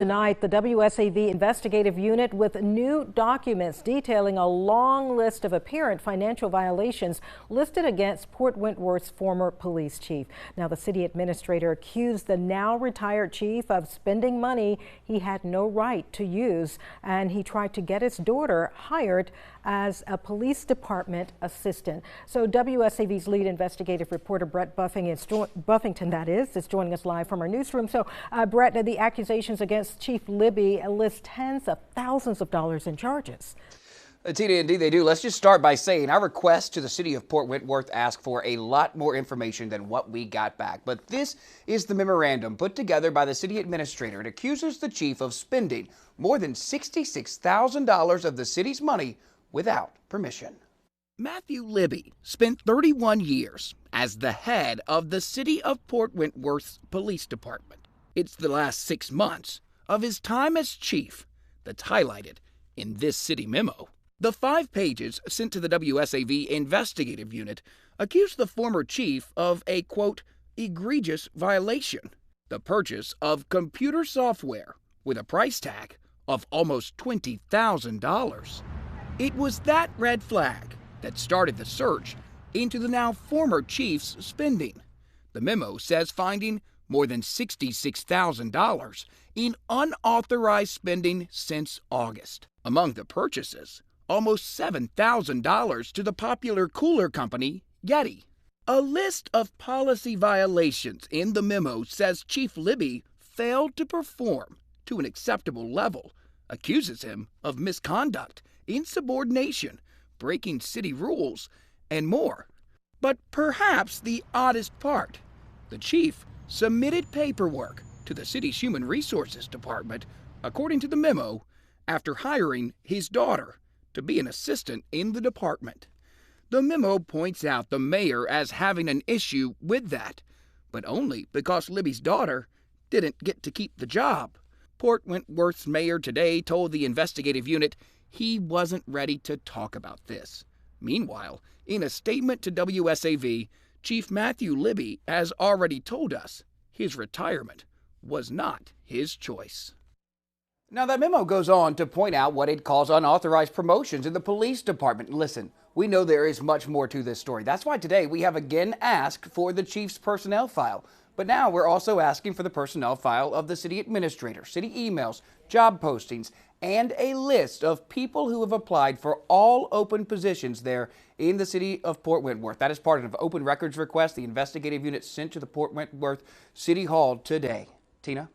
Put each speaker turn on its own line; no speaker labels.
Tonight, the WSAV investigative unit with new documents detailing a long list of apparent financial violations listed against Port Wentworth's former police chief. Now, the city administrator accused the now retired chief of spending money he had no right to use, and he tried to get his daughter hired as a police department assistant. So WSAV's lead investigative reporter Brett Buffington is joining us live from our newsroom. So Brett, the accusations against Chief Libby list tens of thousands of dollars in charges.
Tina, indeed they do. Let's just start by saying our request to the city of Port Wentworth asked for a lot more information than what we got back. But this is the memorandum put together by the city administrator. It accuses the chief of spending more than $66,000 of the city's money without permission.
Matthew Libby spent 31 years as the head of the city of Port Wentworth's police department. It's the last 6 months of his time as chief that's highlighted in this city memo. The 5 pages sent to the WSAV investigative unit accuse the former chief of a, quote, egregious violation, the purchase of computer software with a price tag of almost $20,000. It was that red flag that started the search into the now former chief's spending. The memo says finding more than $66,000 in unauthorized spending since August. Among the purchases, almost $7,000 to the popular cooler company, Yeti. A list of policy violations in the memo says Chief Libby failed to perform to an acceptable level, accuses him of misconduct, insubordination, breaking city rules, and more. But perhaps the oddest part, the chief submitted paperwork to the city's Human Resources Department, according to the memo, after hiring his daughter to be an assistant in the department. The memo points out the mayor as having an issue with that, but only because Libby's daughter didn't get to keep the job. Port Wentworth's mayor today told the investigative unit he wasn't ready to talk about this. Meanwhile, in a statement to WSAV, Chief Matthew Libby has already told us his retirement was not his choice.
Now, that memo goes on to point out what it calls unauthorized promotions in the police department. Listen, we know there is much more to this story. That's why today we have again asked for the chief's personnel file. But now we're also asking for the personnel file of the city administrator, city emails, job postings, and a list of people who have applied for all open positions there in the city of Port Wentworth. That is part of an open records request the investigative unit sent to the Port Wentworth City Hall today. Tina?